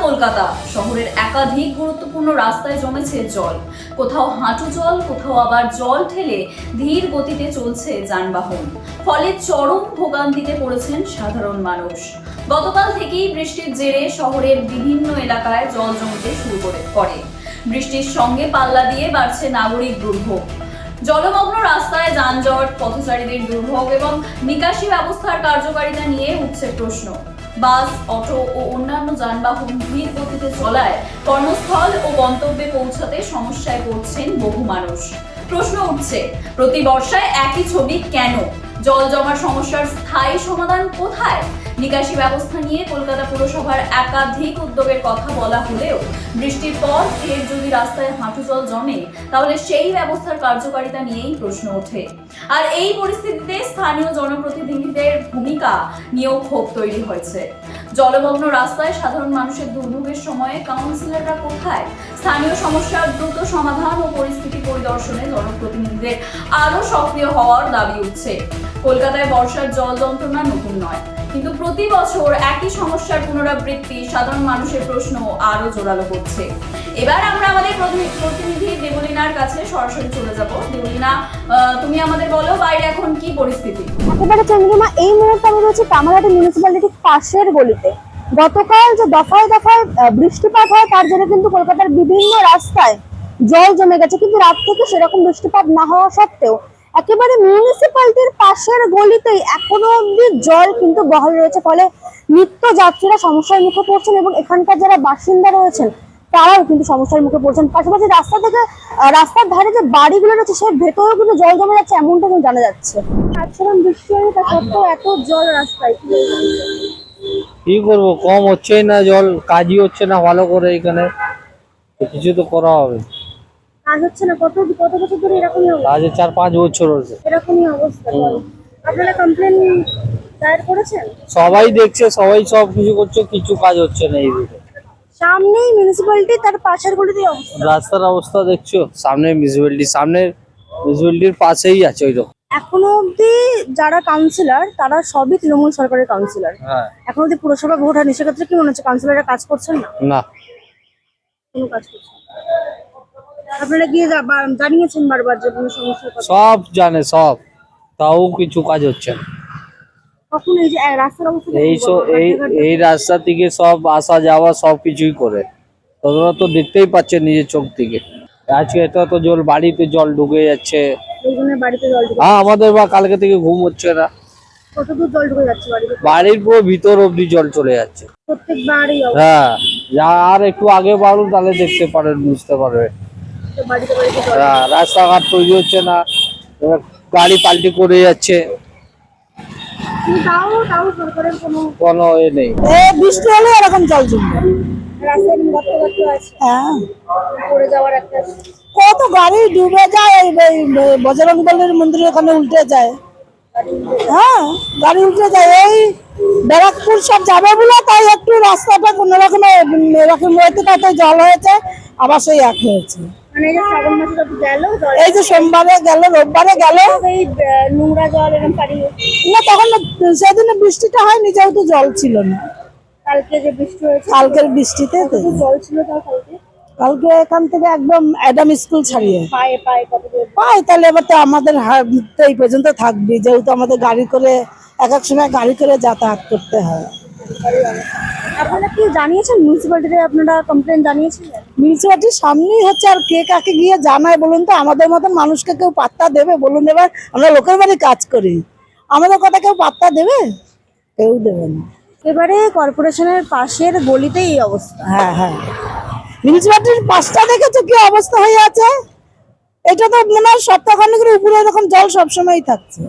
কলকাতা শহরের একাধিক গুরুত্বপূর্ণ রাস্তায় জমেছে জল। কোথাও হাঁটু জল, কোথাও আবার জল ঠেলে ধীর গতিতে চলছে যানবাহন। ফলে চরম ভোগান্তিতে পড়েছেন সাধারণ মানুষ। গতকাল থেকেই বৃষ্টির জেরে শহরের বিভিন্ন এলাকায় জল জমতে শুরু করে। বৃষ্টির সঙ্গে পাল্লা দিয়ে বাড়ছে নাগরিক দুর্ভোগ। জলমগ্ন রাস্তায় যানজট, পথচারীদের দুর্ভোগ এবং নিকাশি ব্যবস্থার কার্যকারিতা নিয়ে উঠছে প্রশ্ন। বাস, অটো ও অন্যান্য যানবাহন ধীর গতিতে চলায় কর্মস্থল ও গন্তব্যে পৌঁছাতে সমস্যায় পড়ছেন বহু মানুষ। প্রশ্ন উঠছে, প্রতি বর্ষায় একই ছবি কেন? জল জমার সমস্যার স্থায়ী সমাধান কোথায়? নিকাশি ব্যবস্থা নিয়ে কলকাতা পুরসভার একাধিক উদ্যোগের কথা বলা হলেও বৃষ্টির পর ফের যদি রাস্তায় হাঁটু জল জমে তাহলে সেই ব্যবস্থার কার্যকারিতা নিয়েই প্রশ্ন ওঠে। আর এই পরিস্থিতিতে স্থানীয় জনপ্রতিনিধিদের ভূমিকা নিয়েও ক্ষোভ তৈরি হয়েছে। জলমগ্ন রাস্তায় সাধারণ মানুষের দুর্ভোগের সময়ে কাউন্সিলররা কোথায়? স্থানীয় সমস্যার দ্রুত সমাধান ও পরিস্থিতি পরিদর্শনে জনপ্রতিনিধিদের আরও সক্রিয় হওয়ার দাবি উঠছে। কলকাতায় বর্ষার জল যন্ত্রণা নতুন নয়, কিন্তু প্রতি বছর একই সমস্যার পুনরাবৃত্তি সাধারণ মানুষের প্রশ্ন আরো জোরালো করছে। এবার আমরা আমাদের প্রতিনিধি দেবলীনার কাছে সরাসরি চলে যাব। দেবলীনা, তুমি আমাদের বলো বাইরে এখন কি পরিস্থিতি? একেবারে চন্দ্রিমা, এই মুহূর্তে আমি রয়েছি কামারহাটি মিউনিসিপ্যালিটির পাশের গলিতে। গতকাল যে দফায় দফায় বৃষ্টিপাত হয় তার জন্য কিন্তু কলকাতার বিভিন্ন রাস্তায় জল জমে গেছে, কিন্তু রাত থেকে সেরকম বৃষ্টিপাত না হওয়া সত্ত্বেও একেবারে মিউনিসিপ্যালিটির পাশের গলিতেই এখনো অব্দি জল কিন্তু বহাল রয়েছে। ফলে নিত্য যাত্রীরা সমস্যার মুখে পড়ছেন এবং এখানকার যারা বাসিন্দা রয়েছেন তারাও কিন্তু সমস্যার মুখে পড়ছেন। পাশাপাশি রাস্তা থেকে রাস্তার ধারে যে বাড়িগুলো রয়েছে সে ভেতরেও কিন্তু জল জমে যাচ্ছে, এমনটা কিন্তু জানা যাচ্ছে। আজকাল বৃষ্টি হয়ে তা সত্ত্বেও এত জল রাস্তায়, কি করবো, কম হচ্ছেই না জল, কাজই হচ্ছে না ভালো করে। এখানে কিছু তো করা হবে, কাজ হচ্ছে না। কত কত বছর ধরে এরকমই অবস্থা? আজ 4-5 বছর হচ্ছে এরকমই অবস্থা। আপনারা কমপ্লেন দায়ের করেছেন? সবাই দেখছে, সবাই সব কিছু করছে, কিছু কাজ হচ্ছে না। এই দিকে সামনেই মিউনিসিপ্যালিটি, তার পাশের গলিতে অবস্থা। রাস্তার অবস্থা দেখছো, সামনে মিউনিসিপ্যালিটির পাশেই আছে ওই রকম। এখনো অব্দি যারা কাউন্সিলর তারা সবই তৃণমূল সরকারের কাউন্সিলর। হ্যাঁ, এখন অব্দি পুরসভা ভোট হয়নি, সেক্ষেত্রে কি মনে হচ্ছে কাউন্সিলররা কাজ করছেন না? না, কোনো কাজ করছেন না। আপনারা গিয়ে জানিয়েছেন বারবার যে কোনো সমস্যার কথা? সব জানে সব, তাও কিছু কাজ হচ্ছে না। কখন এই যে রাস্তার অবস্থা এই রাস্তা থেকে সব আসা যাওয়া সব কিছুই করে, তোমরা তো দেখতেই পাচ্ছেন নিজের চোখ থেকে। আজকে এটা তো জল, বাড়িতে জল ঢুকে যাচ্ছে। বাড়িতে জল ঢুকে? হ্যাঁ, আমাদের বা কালকে থেকে ঘুম হচ্ছে না। কত দূর জল ঢুকে যাচ্ছে বাড়িতে? বাড়ির পুরো ভিতর অব্দি জল চলে যাচ্ছে। প্রত্যেকবারই হ্যাঁ, যা আর একটু আগে বাড়ুন তাহলে দেখতে পারেন, বুঝতে পারবে। বাড়িতে হ্যাঁ, রাস্তাঘাট তৈরি হচ্ছে না, এবার গাড়ি পাল্টি করে যাচ্ছে, তাও সরকারের কোনো এ নেই। বৃষ্টি হলে এরকম জল জমবে রাস্তায়, গর্ত আছে। হ্যাঁ, পড়ে যাওয়ার একটা কত গাড়ি ডুবে যায়। বজরং দলের মন্দিরের ওখানে উল্টে যায়। হ্যাঁ, গাড়ি উল্টে যায়। এই ব্যারাকপুর সব যাবে বলে তাই একটু রাস্তাটা কোন রকমে এরকম হয়েছে, তাতে জল হয়েছে, আবার সেই এক হয়েছে। মানে এই যে সোমবারে গেল, রোববারে গেল, এই নোংরা জল এরকম পানি না, তখন সেদিনে বৃষ্টিটা হয়নি যেহেতু জল ছিল না। কালকে যে বৃষ্টি হয়েছে, কালকের বৃষ্টিতে তো জল ছিল। তাও কালকে এখান থেকে একদম অ্যাডাম স্কুল ছাড়িয়ে পায়, তাহলে এবার তো আমাদের এই পর্যন্ত থাকবে, যেহেতু আমাদের গাড়ি করে এক এক সময় গাড়ি করে যাতায়াত করতে হয়। আপনারা কি জানিয়েছেন মিউনিসিপ্যালিটিতে? আপনারা কমপ্লেন জানিয়েছেন? মিউনিসিপ্যালিটির সামনেই হচ্ছে, আর কে কাকে গিয়ে জানায় বলুন তো? আমাদের মতন মানুষকে কেউ পাত্তা দেবে বলুন? এবার আমরা লোকের বাড়ি কাজ করি, আমাদের কথা কেউ পাত্তা দেবে? কেউ দেবে না। এবারে কর্পোরেশনের পাশের গলিতেই এই অবস্থা। হ্যাঁ হ্যাঁ, মিউনিসিপ্যালিটির পাশটা দেখেছো কি অবস্থা হয়ে আছে? এটা তো মনে হয় সপ্তাহখানেকের উপরে এরকম জল সবসময়ই থাকছে।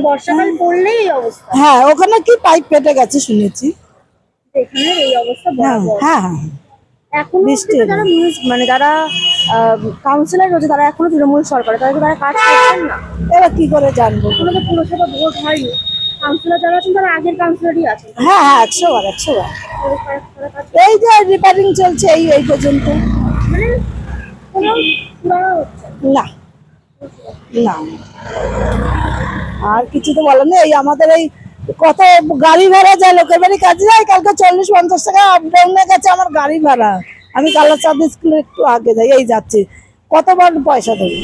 বর্ষাকাল পড়লেই এই অবস্থা। হ্যাঁ, ওখানে কি পাইপ ফেটে গেছে শুনেছি। এখানে এই অবস্থা। হ্যাঁ হ্যাঁ, এখন যারা মানে যারা কাউন্সিলর রয়েছে তারা এখনো তৃণমূল সরকার, তারা কাজ করছেন না। এবার কি করে জানবো? কোনো তো পুরসভা ভোট হয়নি, কাউন্সিলর যারা আছেন তারা আগের কাউন্সিলরই আছেন। হ্যাঁ হ্যাঁ, 100 বার। এই যে রিপেয়ারিং চলছে এই পর্যন্ত, মানে না না, আর কিছু তো বলেন না। এই আমাদের এই কত গাড়ি ভাড়া যায়, লোকের বাড়ি কাজে যায়, কালকে 40-50 টাকা আপ ডাউনে গেছে আমার গাড়ি ভাড়া। আমি কালাচাঁদ স্কুলে একটু আগে যাই, এই যাচ্ছি, কতবার পয়সা দেবো।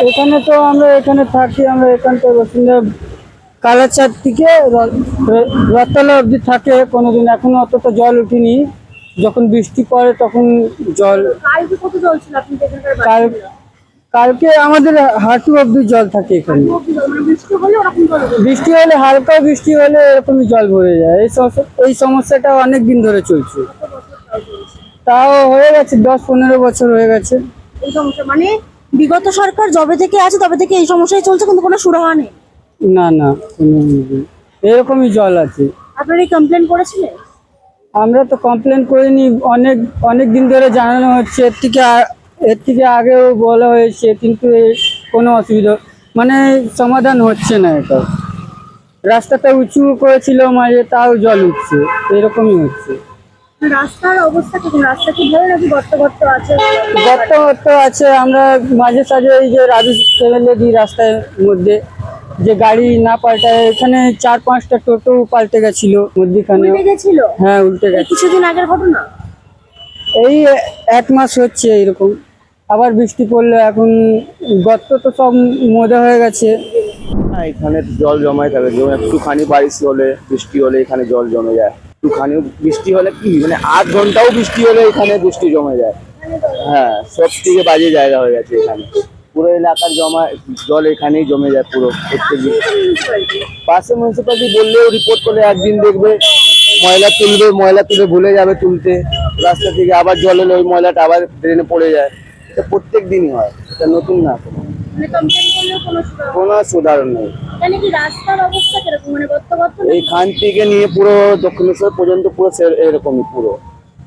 এখানে তো আমরা এখানে থাকি, আমরা এখানকার বাসিন্দা। কালাচাঁদ থেকে রথতলা অবধি থাকে কোনোদিন, এখনো অতটা জল উঠিনি। যখন বৃষ্টি পড়ে তখন জল। কালকে কত জল ছিল আপনি এখানকার কালকে আমাদের হাঁটু অবধি জল থাকে এখানে। বৃষ্টি হলে ওরকম জল হবে? বৃষ্টি হলে, হালকা বৃষ্টি হলে এরকমই জল ভরে যায়। এই সমস্যাটা অনেক দিন ধরে চলছে। তাও হয়ে গেছে 10-15 বছর হয়ে গেছে। এই সমস্যা মানে বিগত সরকার যবে থেকে আছে তবে থেকে এই সমস্যাই চলছে, কিন্তু কোনো সুরাহা নেই। না না, এরকমই জল আছে। আপনারা এই কমপ্লেন করেছিলেন? আমরা তো কমপ্লেন করিনি, অনেক দিন ধরে জানানো হচ্ছে। এর থেকে আগেও বলা হয়েছে, কিন্তু কোনো অসুবিধা মানে সমাধান হচ্ছে না। এটা রাস্তাটা উঁচু করেছিল মাঝে, তাও জল উঠছে, এরকমই হচ্ছে। রাস্তার অবস্থা কি? রাস্তা কি ভালো নাকি গর্ত গর্ত আছে? গর্ত আছে। আমরা মাঝে সাঝে এই যে রাবিশ ফেলে দিই রাস্তার মধ্যে, যে গাড়ি না পাল্টায়। এখানে 4-5টা টোটো পাল্টে গেছিল মধ্যখানে। উল্টে গেছিল? হ্যাঁ, উল্টে এই গেছে। কিছুদিন আগের ঘটনা? এই 1 মাস হচ্ছে এরকম। আবার বৃষ্টি পড়লো, এখন গর্ত তো সব মজা হয়ে গেছে। হ্যাঁ, এখানে জল জমায় থাকে। যেমন একটুখানি বারিশ হলে, বৃষ্টি হলে এখানে জল জমে যায়। একটুখানি বৃষ্টি হলে কি মানে 8 ঘন্টাও বৃষ্টি হলে এখানে বৃষ্টি জমে যায়। হ্যাঁ, সব থেকে বাজে জায়গা হয়ে গেছে এখানে। পুরো এলাকার জল এখানেই জমে যায় পুরো প্রত্যেকদিন। পাশে মিউনিসিপ্যালিটি বললেও রিপোর্ট করলে একদিন দেখবে ময়লা তুলে ভুলে যাবে তুলতে, রাস্তা থেকে আবার জল এলে ওই ময়লাটা আবার ড্রেনে পড়ে যায়। এটা প্রত্যেক দিনই হয়, এটা নতুন না, মানে কমপ্লেন করলেও কোনো সুরাহা? কোনো সুধারণ নেই। এখানে কি রাস্তার অবস্থা কিরকম? মানে গর্ত গর্ত নাকি? এইখান থেকে নিয়ে পুরো দক্ষিণেশ্বর পর্যন্ত পুরো এরকমই,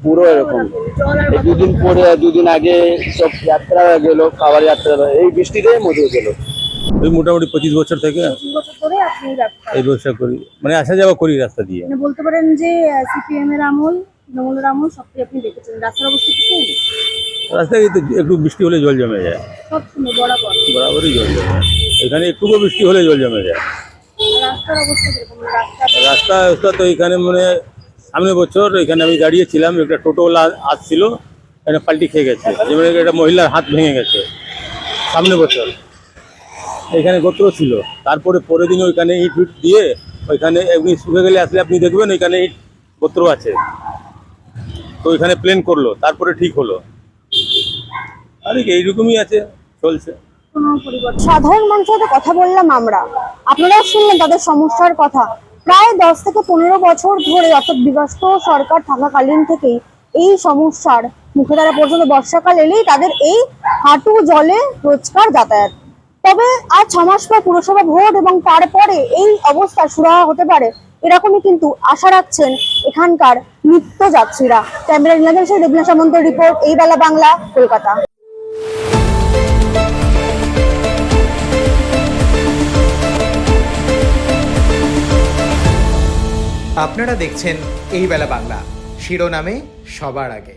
পুরো এরকম। জল আর এই দুদিন আগে সব যাত্রা গেল, খাবার যাত্রা এই বৃষ্টিতেই মজে গেল। ওই মোটামুটি 25 বছর থেকে 25 বছর ধরে আপনি এই ব্যবসা এই ব্যবসা করি, মানে আসা যাওয়া করি রাস্তা দিয়ে। মানে বলতে পারেন যে সিপিএম এর আমল, তৃণমূলের আমল সবটাই আপনি দেখেছেন। রাস্তার অবস্থা কি সেই? রাস্তায় তো একটু বৃষ্টি হলে জল জমে যায়, সব সময় বরাবর? বরাবরই জল জমে যায়। এখানে একটুকু বৃষ্টি হলে জল জমে যায়। আর রাস্তার অবস্থা কিরকম? মানে রাস্তা তো এখানে মানে সামনের বছর এখানে আমি দাঁড়িয়েছিলাম, একটা টোটোওয়ালা আসছিল, এখানে পাল্টি খেয়ে গেছে। যেমন একটা মহিলার হাত ভেঙে গেছে সামনের বছর। এখানে গোত্র ছিল, তারপরে পরের দিন ওইখানে ইট ফিট দিয়ে ওইখানে এমনি শুকে গেলে আসলে আপনি দেখবেন ওইখানে ইট গোত্র আছে, তো ওইখানে প্লেন করলো, তারপরে ঠিক হলো। আর এইরকমই আছে, চলছে। কোনো পরিবর্তন? সাধারণ মানুষের সাথে কথা বললাম আমরা, আপনারাও শুনলেন তাদের সমস্যার কথা। প্রায় 10 থেকে 15 বছর ধরে, অর্থাৎ বিগত সরকার থাকাকালীন থেকেই এই সমস্যার মুখে তারা পর্যন্ত বর্ষাকাল এলেই তাদের এই হাঁটু জলে রোজকার যাতায়াত। তবে আর 6 মাস পর পুরসভা ভোট এবং তারপরে এই অবস্থা সুরাহা হতে পারে, এরকমই কিন্তু আশা রাখছেন এখানকার নিত্যযাত্রীরা। ক্যামেরা নীলাঞ্জন সাথে দেবনা সামন্তের রিপোর্ট, এই বেলা বাংলা, কলকাতা। আপনারা দেখছেন এই বেলা বাংলা, শিরোনামে সবার আগে।